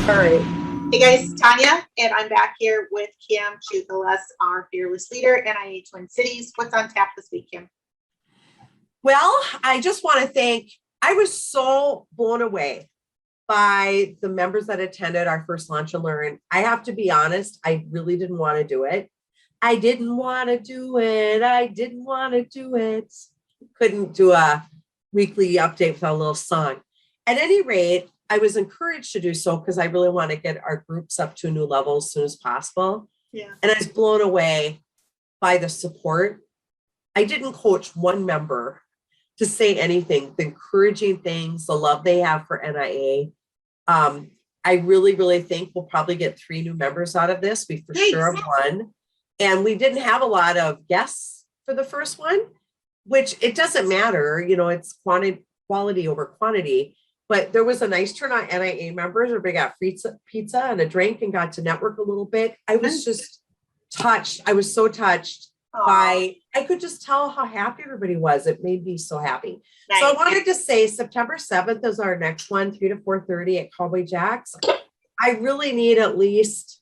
All right. Hey guys, Tanya, and I'm back here with Kim Tsoukalas, our fearless leader, NIA Twin Cities. What's on tap this week, Kim? Well, I just want to thank, I was so blown away by the members that attended our first Launch and Learn. I have to be honest, I really didn't want to do it. I didn't want to do it. Couldn't do a weekly update with a little song. At any rate, I was encouraged to do so because I really want to get our groups up to a new level as soon as possible. Yeah. And I was blown away by the support. I didn't coach one member to say anything, the encouraging things, the love they have for NIA. I really, really think we'll probably get 3 new members out of this. We for sure have one. And we didn't have a lot of guests for the first one, which it doesn't matter. You know, it's quality over quantity. But there was a nice turnout NIA members where we got free pizza and a drink and got to network a little bit. I was just touched. I was so touched by, I could just tell how happy everybody was. It made me so happy. Nice. So I wanted to say September 7th is our next one, 3 to 4:30 at Cowboy Jack's. I really need at least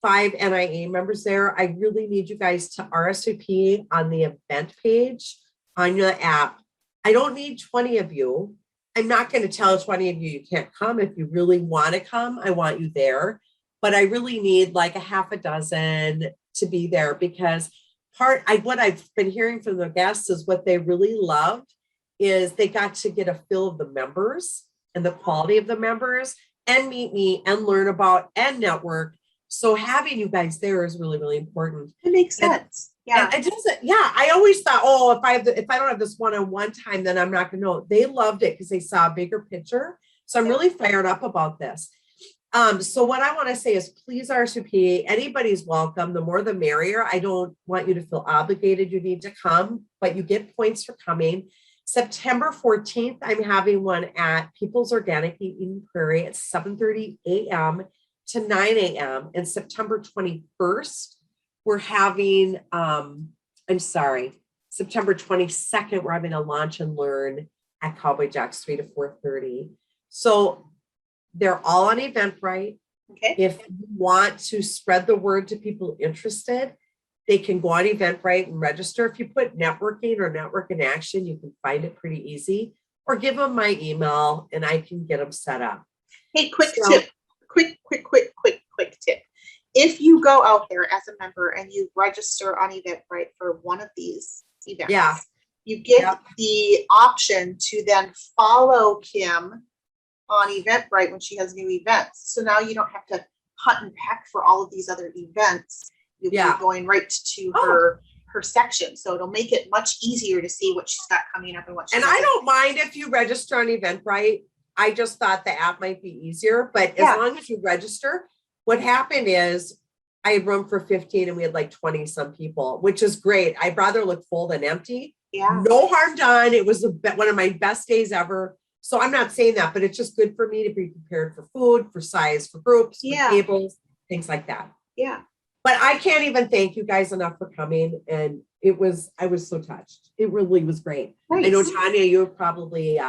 5 NIA members there. I really need you guys to RSVP on the event page on your app. I don't need 20 of you. I'm not going to tell 20 of you can't come. If you really want to come, I want you there. But I really need like a half a dozen to be there because what I've been hearing from the guests is what they really loved is they got to get a feel of the members and the quality of the members and meet me and learn about and network. So having you guys there is really, really important. It makes sense. Yeah. And it doesn't, I always thought, if I don't have this one-on-one time, then I'm not going to know. They loved it because they saw a bigger picture. So I'm really fired up about this. So what I want to say is please RSVP. Anybody's welcome. The more the merrier. I don't want you to feel obligated. You need to come, but you get points for coming. September 14th, I'm having one at People's Organic Eden Prairie at 7:30 a.m. to 9 a.m. And September 21st, we're having, September 22nd, we're having a Launch and Learn at Cowboy Jack's 3 to 4:30. So they're all on Eventbrite. Okay. If you want to spread the word to people interested, they can go on Eventbrite and register. If you put networking or network in action, you can find it pretty easy. Or give them my email and I can get them set up. Hey, quick tip. Quick tip. If you go out there as a member and you register on Eventbrite for one of these events, you get the option to then follow Kim on Eventbrite when she has new events. So now you don't have to hunt and peck for all of these other events. You'll be going right to her section. So it'll make it much easier to see what she's got coming up and what she's I don't mind if you register on Eventbrite. I just thought the app might be easier, but as long as you register, what happened is I had room for 15 and we had like 20 some people, which is great. I'd rather look full than empty. Yeah. No harm done. It was one of my best days ever. So I'm not saying that, but it's just good for me to be prepared for food, for size, for groups, for tables, things like that. Yeah. But I can't even thank you guys enough for coming. And I was so touched. It really was great. Nice. I know, Tanya, you would probably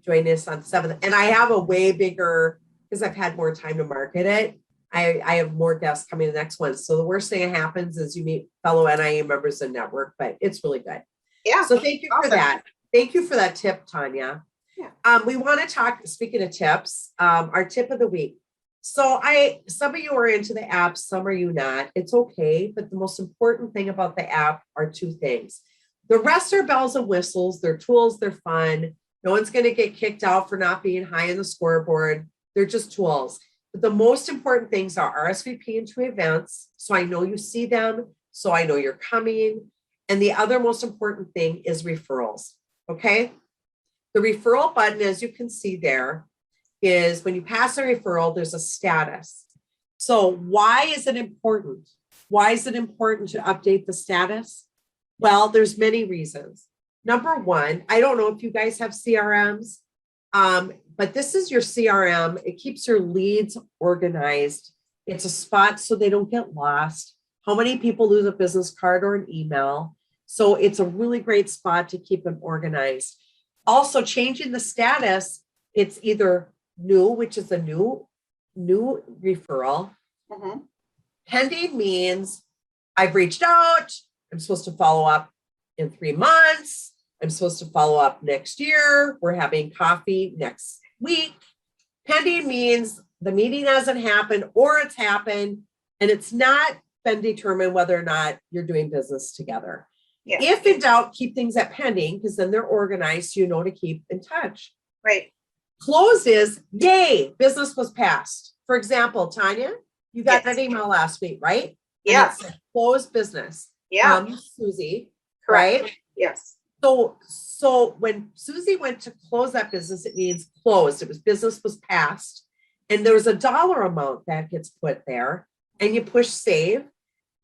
join us on 7th. And I have a way bigger, because I've had more time to market it. I have more guests coming the next one. So the worst thing that happens is you meet fellow NIA members and network, but it's really good. Yeah. So thank you for that. Thank you for that tip, Tanya. Yeah. We want to talk, speaking of tips, our tip of the week. So some of you are into the app, some are you not. It's okay. But the most important thing about the app are 2 things. The rest are bells and whistles. They're tools. They're fun. No one's going to get kicked out for not being high in the scoreboard. They're just tools. But the most important things are RSVP into events. So I know you see them. So I know you're coming. And the other most important thing is referrals. Okay. The referral button, as you can see there, is when you pass a referral, there's a status. So why is it important? Why is it important to update the status? Well, there's many reasons. Number one, I don't know if you guys have CRMs, but this is your CRM. It keeps your leads organized. It's a spot so they don't get lost. How many people lose a business card or an email? So it's a really great spot to keep them organized. Also, changing the status, it's either new, which is a new new referral. Mm-hmm. Pending means I've reached out. I'm supposed to follow up in 3 months. I'm supposed to follow up next year. We're having coffee next week. Pending means the meeting hasn't happened or it's happened and it's not been determined whether or not you're doing business together. Yeah. If in doubt, keep things at pending because then they're organized, you know, to keep in touch. Right. Close is, yay, business was passed. For example, Tanya, you got an email last week, right? Yeah. And it said closed business. Yeah. Susie. Correct. Right? Yes. So when Susie went to close that business, it means closed. It was business was passed. And there's a dollar amount that gets put there and you push save.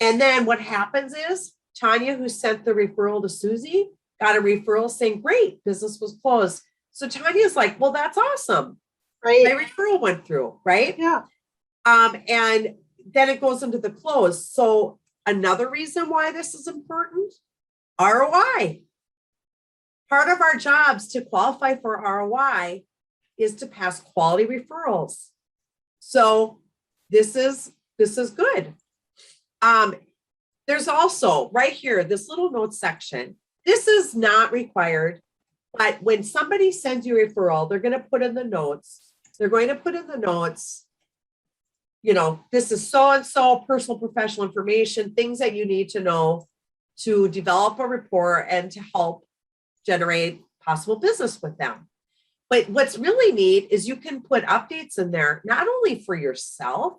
And then what happens is Tanya, who sent the referral to Susie, got a referral saying, great, business was closed. So Tanya's like, well, that's awesome. Right. My referral went through, right? Yeah. And then it goes into the close. So another reason why this is important, ROI. Part of our jobs to qualify for ROI is to pass quality referrals. So this is good. There's also right here, this little note section. This is not required, but when somebody sends you a referral, they're going to put in the notes. They're going to put in the notes, you know, this is so-and-so personal professional information, things that you need to know to develop a rapport and to help generate possible business with them. But what's really neat is you can put updates in there, not only for yourself,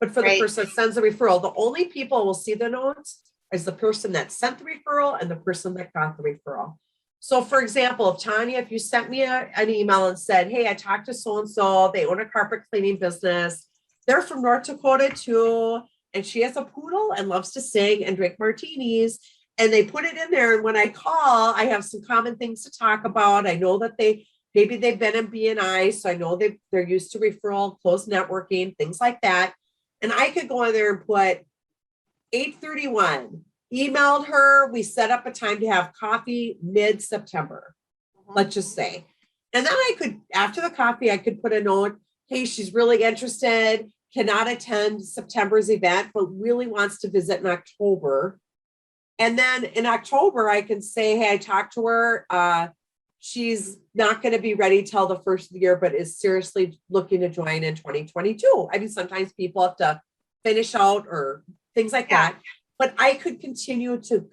but for the person that sends the referral. The only people will see the notes is the person that sent the referral and the person that got the referral. So for example, Tanya, if you sent me an email and said, hey, I talked to so-and-so, they own a carpet cleaning business. They're from North Dakota too. And she has a poodle and loves to sing and drink martinis. And they put it in there. And when I call, I have some common things to talk about. I know that maybe they've been in BNI. So I know they're used to referral, closed networking, things like that. And I could go in there and put 8:31, emailed her. We set up a time to have coffee mid-September, let's just say. And then I could, after the coffee, I could put a note, hey, she's really interested, cannot attend September's event, but really wants to visit in October. And then in October, I can say, hey, I talked to her. She's not going to be ready till the first of the year, but is seriously looking to join in 2022. I mean, sometimes people have to finish out or things like that. But I could continue to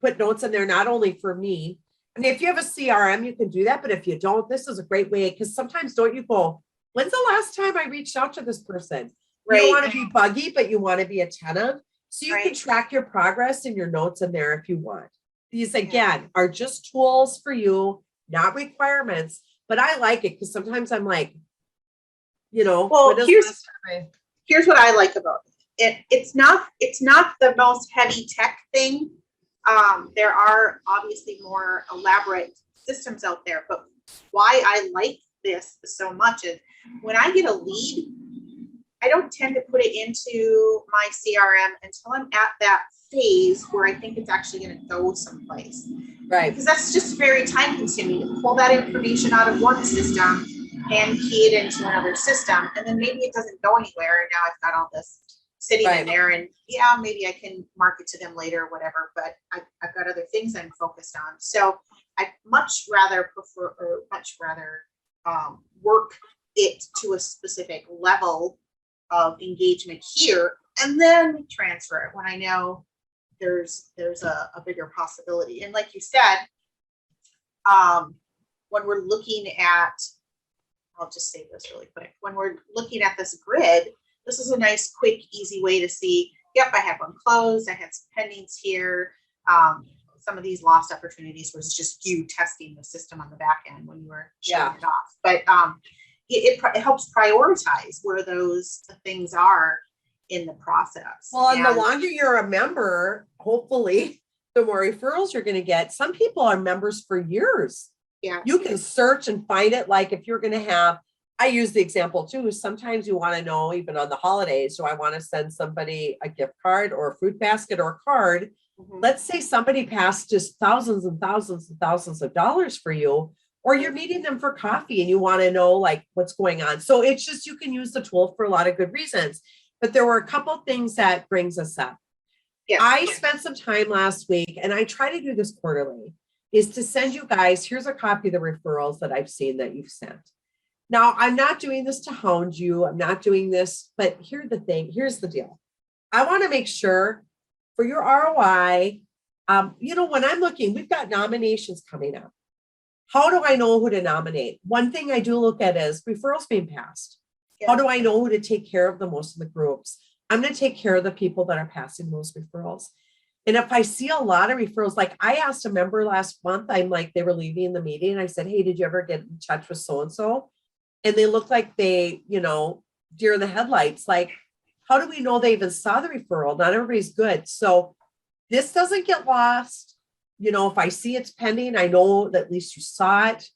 put notes in there, not only for me. I mean, if you have a CRM, you can do that. But if you don't, this is a great way because sometimes don't you go, when's the last time I reached out to this person? Right. You don't want to be buggy, but you want to be attentive. So you can track your progress and your notes in there if you want. These, again, are just tools for you, not requirements. But I like it because sometimes I'm like, you know, well, here's what I like about it. It's not the most heavy tech thing. There are obviously more elaborate systems out there, but why I like this so much is when I get a lead, I don't tend to put it into my CRM until I'm at that phase where I think it's actually going to go someplace. Right. Because that's just very time consuming to pull that information out of one system and key it into another system. And then maybe it doesn't go anywhere. And now I've got all this sitting in there and maybe I can market to them later or whatever, but I've got other things I'm focused on. So I much rather work it to a specific level of engagement here and then transfer it when I know there's a bigger possibility. And like you said, when we're looking at, I'll just say this really quick, when we're looking at this grid, this is a nice, quick, easy way to see, yep, I have one closed, I had some pendings here. Some of these lost opportunities was just you testing the system on the back end when you were shutting it off. But it helps prioritize where those things are in the process. Well, and the longer you're a member, hopefully, the more referrals you're going to get. Some people are members for years. Yeah. You can search and find it. Like if you're going to have, I use the example too, sometimes you want to know, even on the holidays, do I want to send somebody a gift card or a fruit basket or a card? Mm-hmm. Let's say somebody passed just thousands and thousands and thousands of dollars for you. or you're meeting them for coffee and you want to know like what's going on. So it's just, you can use the tool for a lot of good reasons. But there were a couple of things that brings us up. Yes. I spent some time last week, and I try to do this quarterly, is to send you guys, here's a copy of the referrals that I've seen that you've sent. Now, I'm not doing this to hound you. I'm not doing this, but here's the deal. I want to make sure for your ROI, when I'm looking, we've got nominations coming up. How do I know who to nominate? One thing I do look at is referrals being passed. Yeah. How do I know who to take care of the most in the groups? I'm going to take care of the people that are passing most referrals. And if I see a lot of referrals, like I asked a member last month, they were leaving the meeting. I said, hey, did you ever get in touch with so-and-so? And they looked like they, deer in the headlights. Like, how do we know they even saw the referral? Not everybody's good. So this doesn't get lost. If I see it's pending, I know that at least you saw it.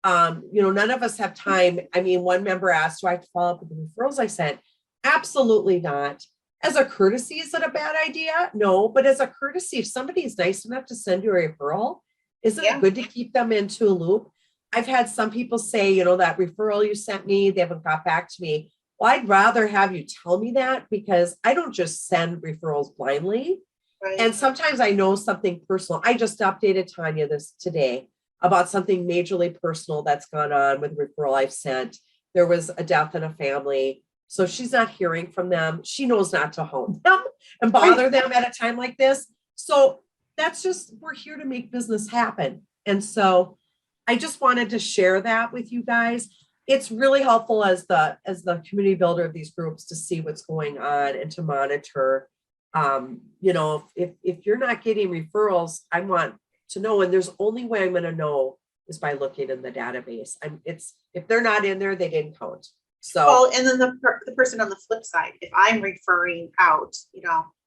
None of us have time. I mean, one member asked, do I have to follow up with the referrals I sent? Absolutely not. As a courtesy, is it a bad idea? No, but as a courtesy, if somebody is nice enough to send you a referral, isn't it good to keep them into a loop? I've had some people say, that referral you sent me, they haven't got back to me. Well, I'd rather have you tell me that, because I don't just send referrals blindly. Right. And sometimes I know something personal. I just updated Tanya this today about something majorly personal that's gone on with a referral I've sent. There was a death in a family. So she's not hearing from them. She knows not to hound them and bother them at a time like this. So that's just, we're here to make business happen. And so I just wanted to share that with you guys. It's really helpful as the community builder of these groups to see what's going on and to monitor. If you're not getting referrals, I want to know, and there's only way I'm going to know is by looking in the database. If they're not in there, they didn't count. So, and then the person on the flip side, if I'm referring out,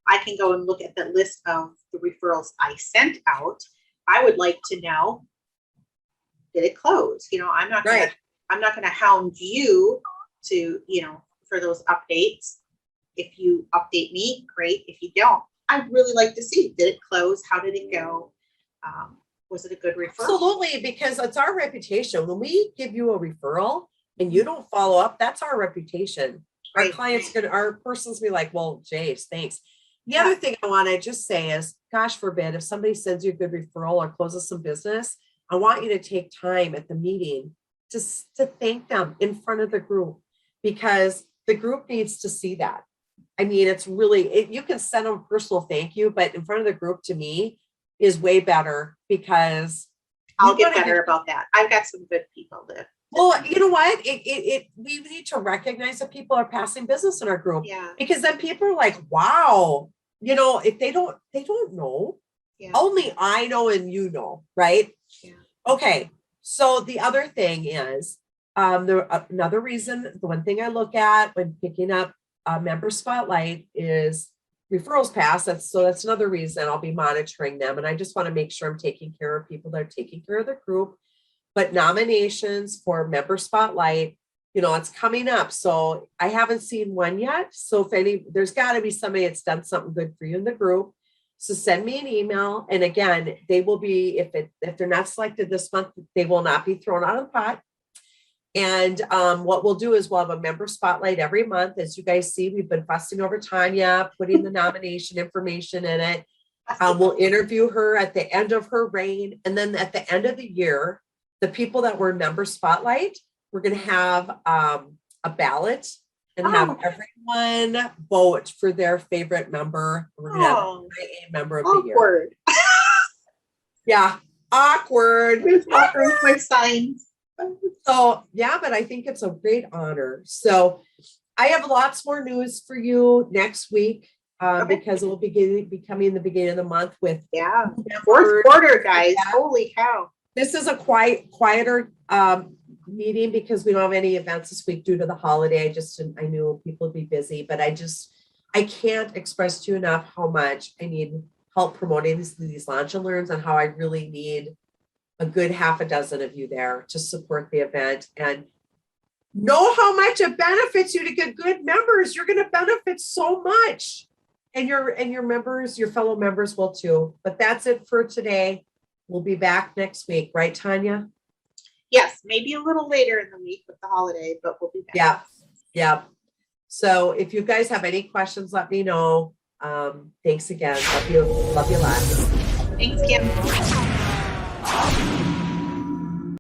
I can go and look at the list of the referrals I sent out. I would like to know, did it close? I'm not gonna hound you to, for those updates. If you update me, great. If you don't, I'd really like to see, did it close? How did it go? Was it a good referral? Absolutely, because it's our reputation. When we give you a referral and you don't follow up, that's our reputation. Right. Our person's be like, well, Jace, thanks. The other thing I want to just say is, gosh forbid, if somebody sends you a good referral or closes some business, I want you to take time at the meeting to thank them in front of the group, because the group needs to see that. I mean, it's really, you can send them a personal thank you, but in front of the group, to me, is way better, because I'll get better about that. I've got some good people that. Well, you know what? We need to recognize that people are passing business in our group. Yeah. Because then people are like, wow, if they don't know. Yeah. Only I know and you know, right? Yeah. Okay. So the other thing is, another reason, the one thing I look at when picking up a member spotlight is referrals pass. That's another reason I'll be monitoring them. And I just want to make sure I'm taking care of people that are taking care of the group. But nominations for member spotlight, it's coming up. So I haven't seen one yet. So there's got to be somebody that's done something good for you in the group. So send me an email. And again, they will be, if they're not selected this month, they will not be thrown out of the pot. And what we'll do is we'll have a member spotlight every month. As you guys see, we've been fussing over Tanya, putting the nomination information in it. We'll interview her at the end of her reign. And then at the end of the year, the people that were member spotlight, we're going to have a ballot and have everyone vote for their favorite member. We're going to have a member of the year. Yeah, awkward. With my signs. So yeah, but I think it's a great honor. So I have lots more news for you next week because it will becoming the beginning of the month with fourth quarter, guys. Holy cow! This is a quieter meeting because we don't have any events this week due to the holiday. I knew people would be busy, but I can't express to you enough how much I need help promoting these launch and learns, and how I really need a good half a dozen of you there to support the event and know how much it benefits you to get good members. You're going to benefit so much, and your members, your fellow members will too. But that's it for today. We'll be back next week, right, Tanya? Yes, maybe a little later in the week with the holiday, but we'll be back. Yeah. Yeah. So if you guys have any questions, let me know. Thanks again. Love you lots. Thanks, Kim.